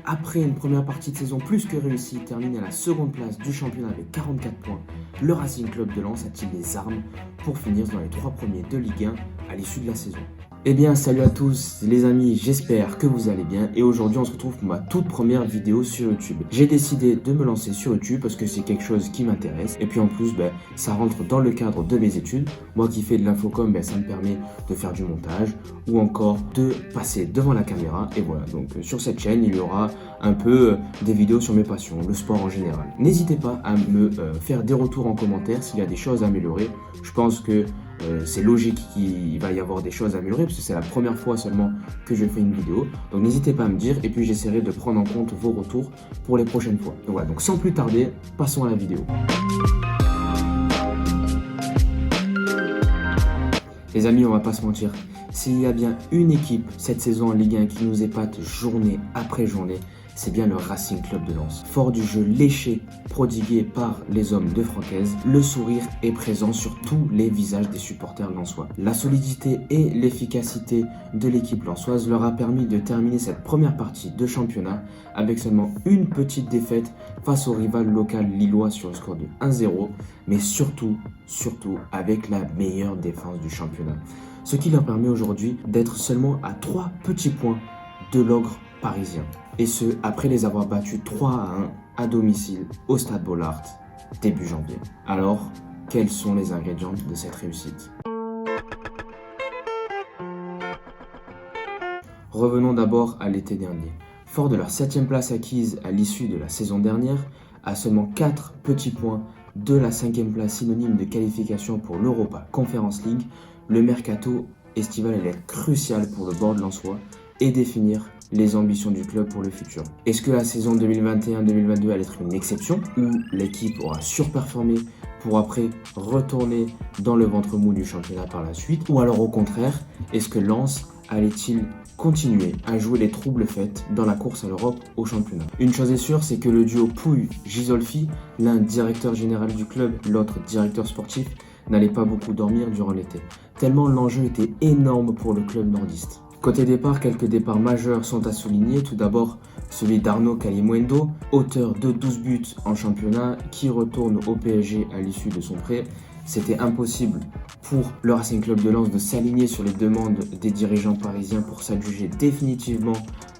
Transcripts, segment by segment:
Après une première partie de saison plus que réussie, termine à la seconde place du championnat avec 44 points, le Racing Club de Lens a-t-il les armes pour finir dans les 3 premiers de Ligue 1 à l'issue de la saison? Eh bien salut à tous les amis, j'espère que vous allez bien et aujourd'hui on se retrouve pour ma toute première vidéo sur YouTube. J'ai décidé de me lancer sur YouTube parce que c'est quelque chose qui m'intéresse et puis en plus ça rentre dans le cadre de mes études. Moi qui fais de l'infocom, ça me permet de faire du montage ou encore de passer devant la caméra et voilà. Donc sur cette chaîne il y aura un peu des vidéos sur mes passions, le sport en général. N'hésitez pas à me faire des retours en commentaire s'il y a des choses à améliorer. Je pense que c'est logique qu'il va y avoir des choses à améliorer parce que c'est la première fois seulement que je fais une vidéo. Donc n'hésitez pas à me dire et puis j'essaierai de prendre en compte vos retours pour les prochaines fois. Donc voilà, donc sans plus tarder, passons à la vidéo. Les amis, on va pas se mentir, s'il y a bien une équipe cette saison en Ligue 1 qui nous épate journée après journée, c'est bien le Racing Club de Lens. Fort du jeu léché prodigué par les hommes de Francaise, le sourire est présent sur tous les visages des supporters lensois. La solidité et l'efficacité de l'équipe lensoise leur a permis de terminer cette première partie de championnat avec seulement une petite défaite face au rival local lillois sur le score de 1-0, mais surtout avec la meilleure défense du championnat. Ce qui leur permet aujourd'hui d'être seulement à 3 petits points de l'ogre parisien. Et ce, après les avoir battus 3-1 à domicile au Stade Bollaert début janvier. Alors, quels sont les ingrédients de cette réussite? Revenons d'abord à l'été dernier. Fort de leur 7e place acquise à l'issue de la saison dernière, à seulement 4 petits points de la 5e place synonyme de qualification pour l'Europa Conference League, le mercato estival allait être crucial pour le board lensois et définir les ambitions du club pour le futur. Est-ce que la saison 2021-2022 allait être une exception où l'équipe aura surperformé pour après retourner dans le ventre mou du championnat par la suite? Ou alors au contraire, est-ce que Lens allait-il continuer à jouer les troubles faites dans la course à l'Europe au championnat? Une chose est sûre, c'est que le duo Pouille-Gisolfi, l'un directeur général du club, l'autre directeur sportif, n'allait pas beaucoup dormir durant l'été, tellement l'enjeu était énorme pour le club nordiste. Côté départ, quelques départs majeurs sont à souligner. Tout d'abord, celui d'Arnaud Kalimuendo, auteur de 12 buts en championnat, qui retourne au PSG à l'issue de son prêt. C'était impossible pour le Racing Club de Lens de s'aligner sur les demandes des dirigeants parisiens pour s'adjuger définitivement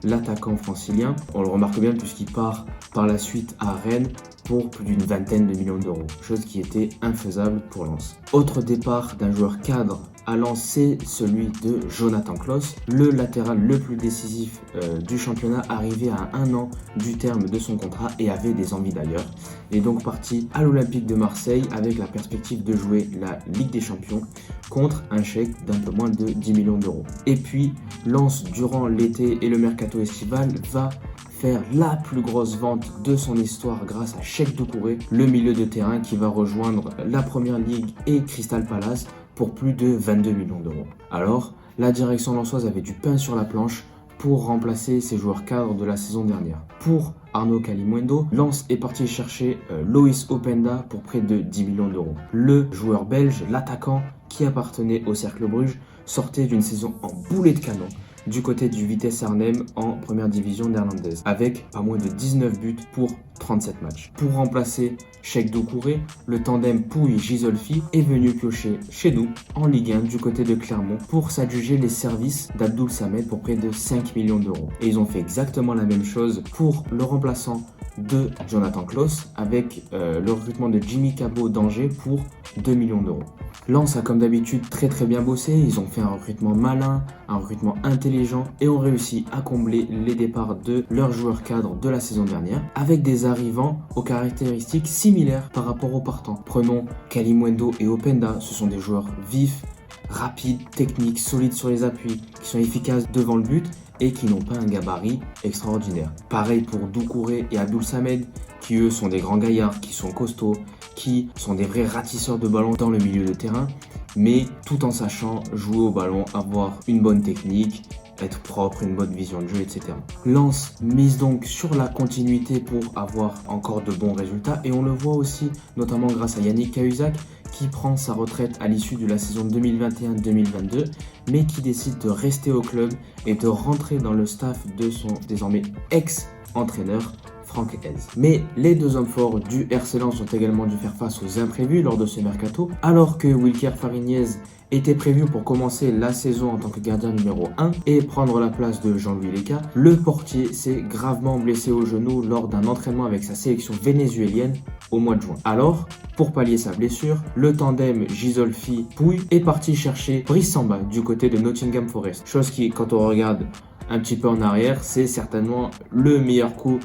l'attaquant francilien. On le remarque bien puisqu'il part par la suite à Rennes pour plus d'une vingtaine de millions d'euros, chose qui était infaisable pour Lens. Autre départ d'un joueur cadre à Lens, c'est celui de Jonathan Klaus, le latéral le plus décisif du championnat, arrivé à 1 an du terme de son contrat et avait des envies d'ailleurs. Il est donc parti à l'Olympique de Marseille avec la perspective de jouer la Ligue des Champions contre un chèque d'un peu moins de 10 millions d'euros. Et puis Lens, durant l'été et le mercato estival, va faire la plus grosse vente de son histoire grâce à Cheick Doucouré, le milieu de terrain qui va rejoindre la Première Ligue et Crystal Palace pour plus de 22 millions d'euros. Alors, la direction lensoise avait du pain sur la planche pour remplacer ses joueurs cadres de la saison dernière. Pour Arnaud Kalimuendo, Lens est parti chercher Loïs Openda pour près de 10 millions d'euros. Le joueur belge, l'attaquant qui appartenait au Cercle Bruges, sortait d'une saison en boulet de canon du côté du Vitesse Arnhem en première division néerlandaise, avec pas moins de 19 buts pour 37 matchs. Pour remplacer Cheick Doucouré, le tandem Pouille-Gisolfi est venu piocher chez nous en Ligue 1 du côté de Clermont pour s'adjuger les services d'Abdoul Samed pour près de 5 millions d'euros. Et ils ont fait exactement la même chose pour le remplaçant de Jonathan Klaus avec le recrutement de Jimmy Cabot d'Angers pour 2 millions d'euros. Lens a comme d'habitude très bien bossé, ils ont fait un recrutement malin, un recrutement intelligent et ont réussi à combler les départs de leurs joueurs cadres de la saison dernière avec des arrivants aux caractéristiques similaires par rapport aux partants. Prenons Kalimuendo et Openda, ce sont des joueurs vifs, rapides, techniques, solides sur les appuis, qui sont efficaces devant le but et qui n'ont pas un gabarit extraordinaire. Pareil pour Doucouré et Abdoul Samed, qui eux sont des grands gaillards, qui sont costauds, qui sont des vrais ratisseurs de ballon dans le milieu de terrain, mais tout en sachant jouer au ballon, avoir une bonne technique, être propre, une bonne vision de jeu, etc. Lens mise donc sur la continuité pour avoir encore de bons résultats et on le voit aussi notamment grâce à Yannick Cahuzac qui prend sa retraite à l'issue de la saison 2021-2022 mais qui décide de rester au club et de rentrer dans le staff de son désormais ex entraîneur Franck Hez. Mais les deux hommes forts du RC Lens ont également dû faire face aux imprévus lors de ce mercato, alors que Wilker Fariñez était prévu pour commencer la saison en tant que gardien numéro 1 et prendre la place de Jean-Louis Leca. Le portier s'est gravement blessé au genou lors d'un entraînement avec sa sélection vénézuélienne au mois de juin. Alors, pour pallier sa blessure, le tandem Ghisolfi-Pouille est parti chercher Brice Samba du côté de Nottingham Forest. Chose qui, quand on regarde un petit peu en arrière, c'est certainement le meilleur coup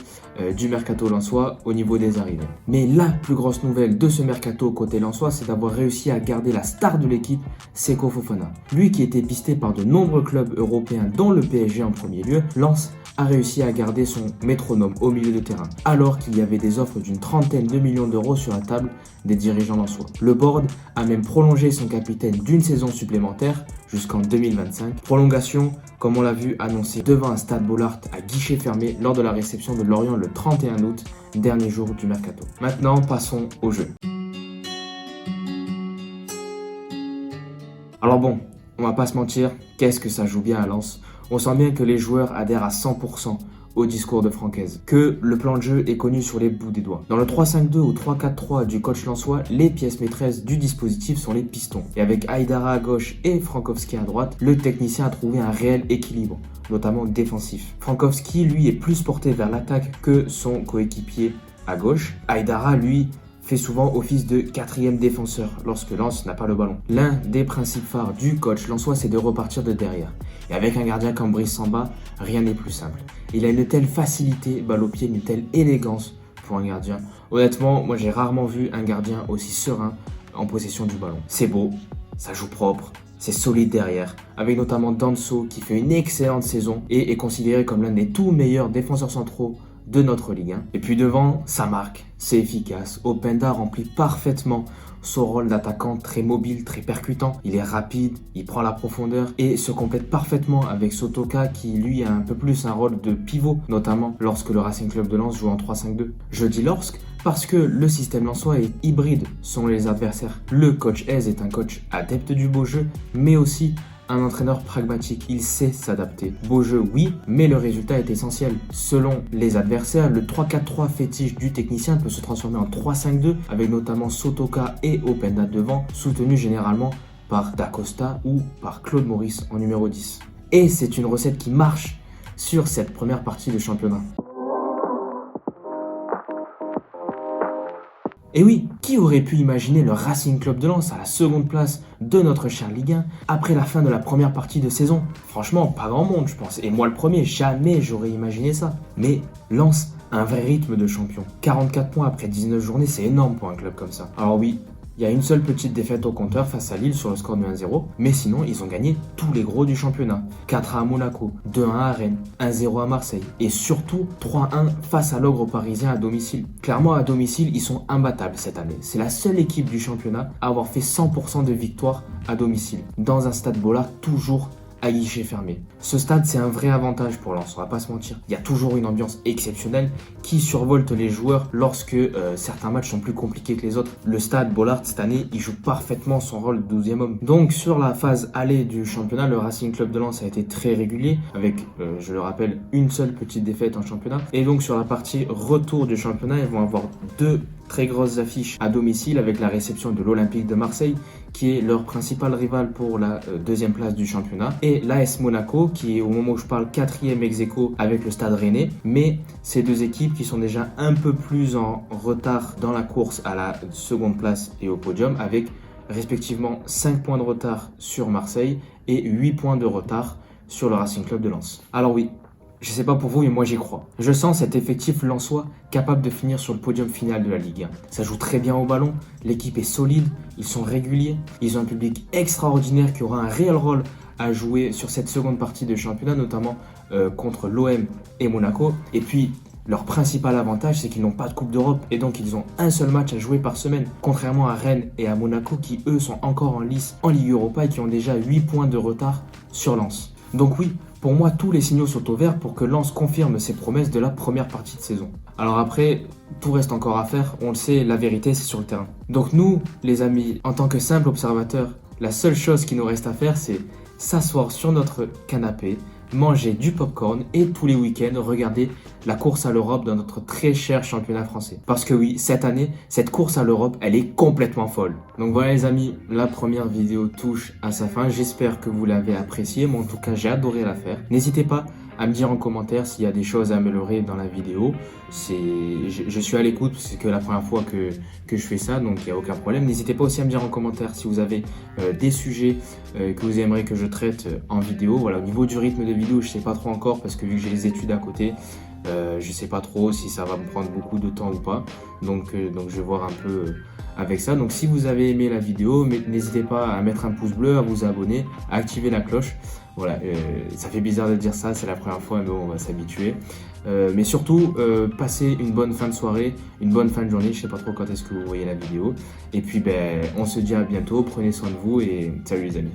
du mercato lensois au niveau des arrivées. Mais la plus grosse nouvelle de ce mercato côté lensois, c'est d'avoir réussi à garder la star de l'équipe, Seko Fofana. Lui qui était pisté par de nombreux clubs européens, dont le PSG en premier lieu, Lens a réussi à garder son métronome au milieu de terrain, alors qu'il y avait des offres d'une trentaine de millions d'euros sur la table des dirigeants lensois. Le board a même prolongé son capitaine d'une saison supplémentaire jusqu'en 2025. Prolongation, comme on l'a vu annoncé devant un stade Bollaert à guichet fermé lors de la réception de Lorient le 31 août, dernier jour du mercato. Maintenant, passons au jeu. Alors bon, on va pas se mentir, qu'est-ce que ça joue bien à Lens. On sent bien que les joueurs adhèrent à 100% au discours de Franck Hez, que le plan de jeu est connu sur les bouts des doigts. Dans le 3-5-2 ou 3-4-3 du coach lensois, les pièces maîtresses du dispositif sont les pistons. Et avec Aïdara à gauche et Frankowski à droite, le technicien a trouvé un réel équilibre, notamment défensif. Frankowski, lui, est plus porté vers l'attaque que son coéquipier à gauche. Aïdara, lui, fait souvent office de quatrième défenseur lorsque Lens n'a pas le ballon. L'un des principes phares du coach lensois, c'est de repartir de derrière. Et avec un gardien comme Brice Samba, rien n'est plus simple. Il a une telle facilité, balle au pied, une telle élégance pour un gardien. Honnêtement, moi j'ai rarement vu un gardien aussi serein en possession du ballon. C'est beau, ça joue propre, c'est solide derrière, avec notamment Danso qui fait une excellente saison et est considéré comme l'un des tout meilleurs défenseurs centraux de notre Ligue 1. Et puis devant, ça marque, c'est efficace. Openda remplit parfaitement son rôle d'attaquant très mobile, très percutant. Il est rapide, il prend la profondeur et se complète parfaitement avec Sotoka qui lui a un peu plus un rôle de pivot, notamment lorsque le Racing Club de Lens joue en 3-5-2. Je dis lorsque parce que le système lensois est hybride selon les adversaires. Le coach Hez est un coach adepte du beau jeu, mais aussi un entraîneur pragmatique, il sait s'adapter. Beau jeu, oui, mais le résultat est essentiel. Selon les adversaires, le 3-4-3 fétiche du technicien peut se transformer en 3-5-2, avec notamment Sotoka et Openda devant, soutenus généralement par Dacosta ou par Claude Maurice en numéro 10. Et c'est une recette qui marche sur cette première partie de championnat. Et oui, qui aurait pu imaginer le Racing Club de Lens à la seconde place de notre chère Ligue 1 après la fin de la première partie de saison? Franchement, pas grand monde je pense. Et moi le premier, jamais j'aurais imaginé ça. Mais Lens a un vrai rythme de champion. 44 points après 19 journées, c'est énorme pour un club comme ça. Alors oui, il y a une seule petite défaite au compteur face à Lille sur le score de 1-0, mais sinon ils ont gagné tous les gros du championnat. 4-1 à Monaco, 2-1 à Rennes, 1-0 à Marseille et surtout 3-1 face à l'Ogre parisien à domicile. Clairement à domicile ils sont imbattables cette année. C'est la seule équipe du championnat à avoir fait 100% de victoires à domicile, dans un stade Bollaert toujours à guichet fermé. Ce stade, c'est un vrai avantage pour Lens, on va pas se mentir. Il y a toujours une ambiance exceptionnelle qui survolte les joueurs lorsque certains matchs sont plus compliqués que les autres. Le stade Bollaert, cette année, il joue parfaitement son rôle de 12e homme. Donc, sur la phase aller du championnat, le Racing Club de Lens a été très régulier, avec, je le rappelle, une seule petite défaite en championnat. Et donc, sur la partie retour du championnat, ils vont avoir deux très grosses affiches à domicile avec la réception de l'Olympique de Marseille qui est leur principal rival pour la deuxième place du championnat et l'AS Monaco qui est au moment où je parle 4e ex-aequo avec le Stade Rennais, mais ces deux équipes qui sont déjà un peu plus en retard dans la course à la seconde place et au podium avec respectivement 5 points de retard sur Marseille et 8 points de retard sur le Racing Club de Lens. Alors oui, je sais pas pour vous, mais moi j'y crois. Je sens cet effectif lensois capable de finir sur le podium final de la Ligue 1. Ça joue très bien au ballon, l'équipe est solide, ils sont réguliers, ils ont un public extraordinaire qui aura un réel rôle à jouer sur cette seconde partie de championnat, notamment contre l'OM et Monaco. Et puis, leur principal avantage, c'est qu'ils n'ont pas de Coupe d'Europe et donc ils ont un seul match à jouer par semaine, contrairement à Rennes et à Monaco qui, eux, sont encore en lice en Ligue Europa et qui ont déjà 8 points de retard sur Lens. Donc oui, pour moi, tous les signaux sont au vert pour que Lens confirme ses promesses de la première partie de saison. Alors après, tout reste encore à faire, on le sait, la vérité c'est sur le terrain. Donc nous, les amis, en tant que simples observateurs, la seule chose qui nous reste à faire, c'est s'asseoir sur notre canapé, manger du popcorn et tous les week-ends regarder la course à l'Europe dans notre très cher championnat français. Parce que oui, cette année, cette course à l'Europe, elle est complètement folle. Donc voilà les amis, la première vidéo touche à sa fin. J'espère que vous l'avez appréciée. Moi en tout cas, j'ai adoré la faire. N'hésitez pas à me dire en commentaire s'il y a des choses à améliorer dans la vidéo. Je suis à l'écoute, c'est que la première fois que je fais ça, donc il n'y a aucun problème. N'hésitez pas aussi à me dire en commentaire si vous avez des sujets que vous aimeriez que je traite en vidéo. Voilà, au niveau du rythme de vidéo, je ne sais pas trop encore parce que vu que j'ai les études à côté, je ne sais pas trop si ça va me prendre beaucoup de temps ou pas. Donc je vais voir un peu avec ça. Donc si vous avez aimé la vidéo, n'hésitez pas à mettre un pouce bleu, à vous abonner, à activer la cloche. Voilà, ça fait bizarre de dire ça, c'est la première fois, mais bon, on va s'habituer. Mais surtout, passez une bonne fin de soirée, une bonne fin de journée. Je sais pas trop quand est-ce que vous voyez la vidéo. Et puis, on se dit à bientôt. Prenez soin de vous et salut les amis.